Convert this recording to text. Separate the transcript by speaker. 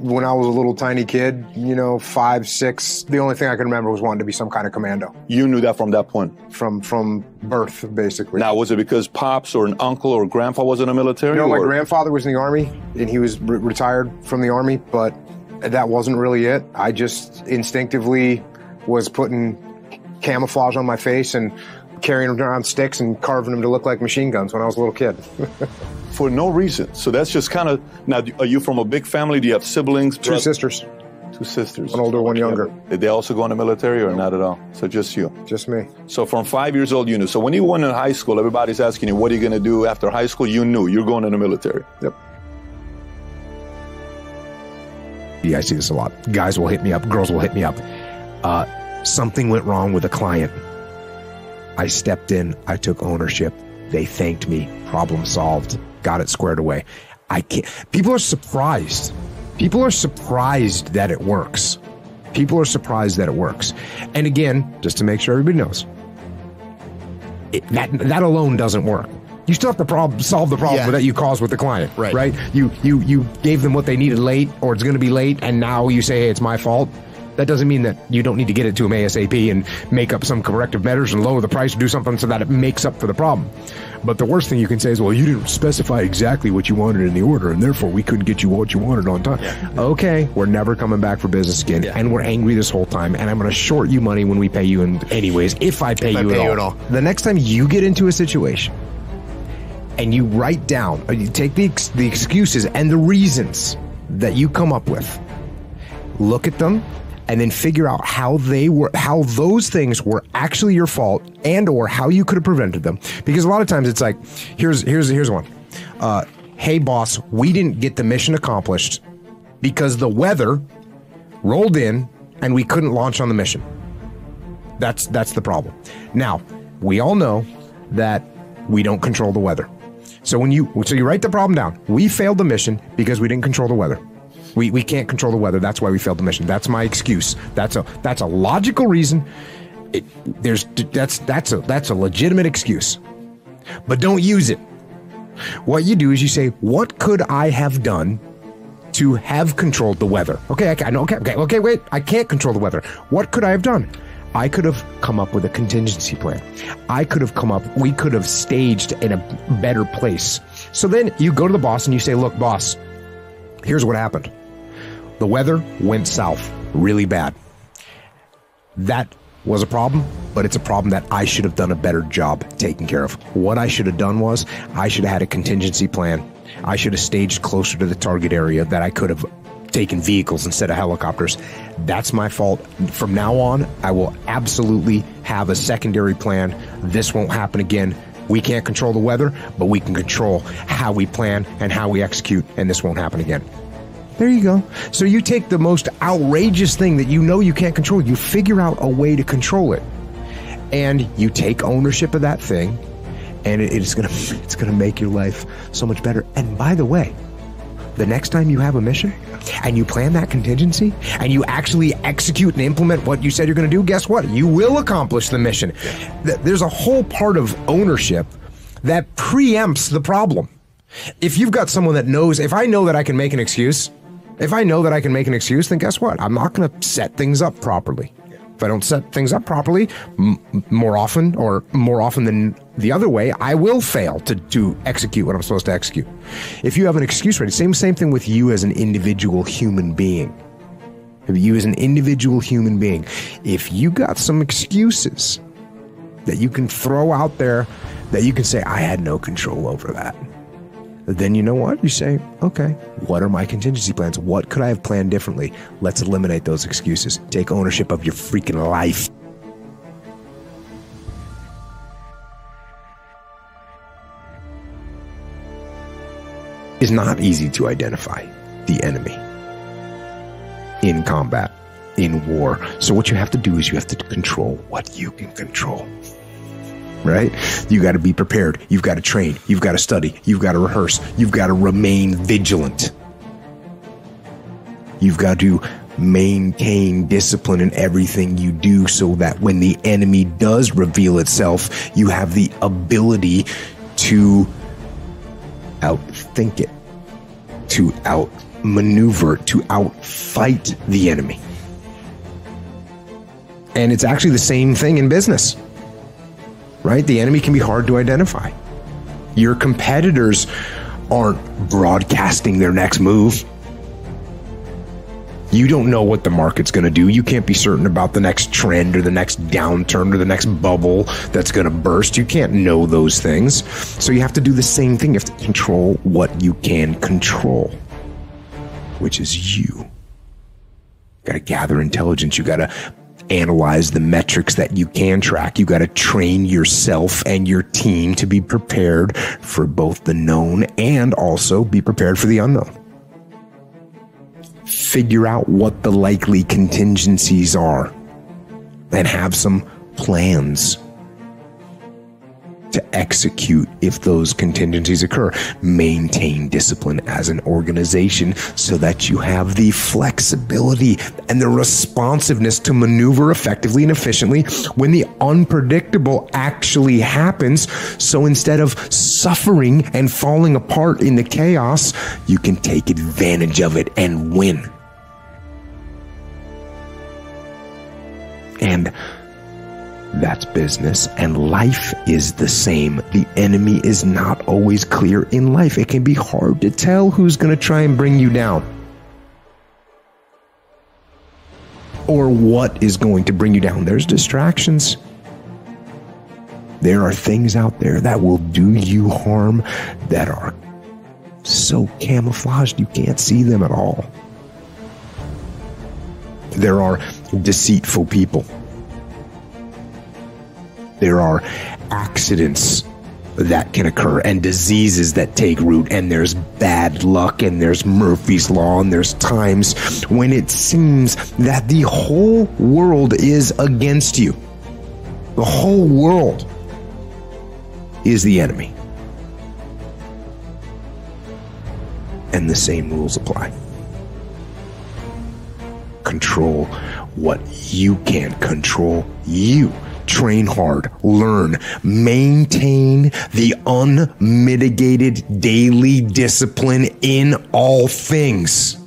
Speaker 1: when I was a little tiny kid, you know, 5, 6, the only thing I could remember was wanting to be some kind of commando.
Speaker 2: You knew that from that point?
Speaker 1: From birth, basically.
Speaker 2: Now, was it because pops or an uncle or grandpa was in the military?
Speaker 1: No, my grandfather was in the Army, and he was retired from the Army, but that wasn't really it. I just instinctively was putting camouflage on my face and carrying around sticks and carving them to look like machine guns when I was a little kid.
Speaker 2: For no reason. So that's just kind of, now, are you from a big family? Do you have siblings?
Speaker 1: Two sisters.
Speaker 2: 2 sisters.
Speaker 1: One older, one younger.
Speaker 2: Did they also go in the military or not at all? So just you?
Speaker 1: Just me.
Speaker 2: So from 5 years old, you knew. So when you went in high school, everybody's asking you, what are you going to do after high school? You knew you're going in the military.
Speaker 1: Yep.
Speaker 3: Yeah, I see this a lot. Guys will hit me up. Girls will hit me up. Something went wrong with a client. I stepped in. I took ownership. They thanked me. Problem solved. Got it squared away. I can't. People are surprised. People are surprised that it works. People are surprised that it works. And again, just to make sure everybody knows, that alone doesn't work. You still have to solve the problem that you caused with the client, right? You gave them what they needed late, or it's going to be late, and now you say, hey, it's my fault. That doesn't mean that you don't need to get it to them ASAP and make up some corrective measures and lower the price or do something so that it makes up for the problem. But the worst thing you can say is, well, you didn't specify exactly what you wanted in the order, and therefore we couldn't get you what you wanted on time. Yeah. Okay, we're never coming back for business again, and we're angry this whole time, and I'm going to short you money when we pay you anyways, if I pay you at all. The next time you get into a situation and you write down, or you take the excuses and the reasons that you come up with, look at them, and then figure out how those things were actually your fault, and or how you could have prevented them. Because a lot of times it's like, here's one. Hey boss, we didn't get the mission accomplished because the weather rolled in and we couldn't launch on the mission. That's the problem. Now, we all know that we don't control the weather. So you write the problem down. We failed the mission because we didn't control the weather. We can't control the weather. That's why we failed the mission. That's my excuse. That's a logical reason. That's a legitimate excuse. But don't use it. What you do is you say, what could I have done to have controlled the weather? Okay, wait. I can't control the weather. What could I have done? I could have come up with a contingency plan. We could have staged in a better place. So then you go to the boss and you say, look, boss, here's what happened. The weather went south really bad. That was a problem, but it's a problem that I should have done a better job taking care of. What I should have done was I should have had a contingency plan. I should have staged closer to the target area, that I could have taken vehicles instead of helicopters. That's my fault. From now on, I will absolutely have a secondary plan. This won't happen again. We can't control the weather, but we can control how we plan and how we execute, and this won't happen again. There you go. So you take the most outrageous thing that you know you can't control, you figure out a way to control it, and you take ownership of that thing, and it's gonna make your life so much better. And by the way, the next time you have a mission and you plan that contingency and you actually execute and implement what you said you're going to do, guess what? You will accomplish the mission. There's a whole part of ownership that preempts the problem. If you've got someone that knows, if I know that I can make an excuse, then guess what? I'm not going to set things up properly. If I don't set things up properly, more often than the other way, I will fail to execute what I'm supposed to execute. If you have an excuse ready, same thing with you as an individual human being. If you got some excuses that you can throw out there, that you can say, I had no control over that, then you know what? You say, okay, what are my contingency plans? What could I have planned differently? Let's eliminate those excuses. Take ownership of your freaking life. It's not easy to identify the enemy in combat, in war. So what you have to do is you have to control what you can control. Right? You got to be prepared. You've got to train. You've got to study. You've got to rehearse. You've got to remain vigilant. You've got to maintain discipline in everything you do so that when the enemy does reveal itself, you have the ability to outthink it, to maneuver to outfight the enemy. And it's actually the same thing in business, right? The enemy can be hard to identify. Your competitors aren't broadcasting their next move. You don't know what the market's going to do. You can't be certain about the next trend or the next downturn or the next bubble that's going to burst. You can't know those things. So you have to do the same thing. You have to control what you can control, which is you. You got to gather intelligence. You got to analyze the metrics that you can track. You got to train yourself and your team to be prepared for both the known and also be prepared for the unknown. Figure out what the likely contingencies are and have some plans to execute if those contingencies occur. Maintain discipline as an organization so that you have the flexibility and the responsiveness to maneuver effectively and efficiently when the unpredictable actually happens. So instead of suffering and falling apart in the chaos, you can take advantage of it and win. And that's business, and life is the same. The enemy is not always clear in life. It can be hard to tell who's going to try and bring you down or what is going to bring you down. There's distractions. There are things out there that will do you harm that are so camouflaged you can't see them at all. There are deceitful people. There are accidents that can occur and diseases that take root, and there's bad luck, and there's Murphy's Law, and there's times when it seems that the whole world is against you. The whole world is the enemy. And the same rules apply. Control what you can control. You train hard, learn, maintain the unmitigated daily discipline in all things.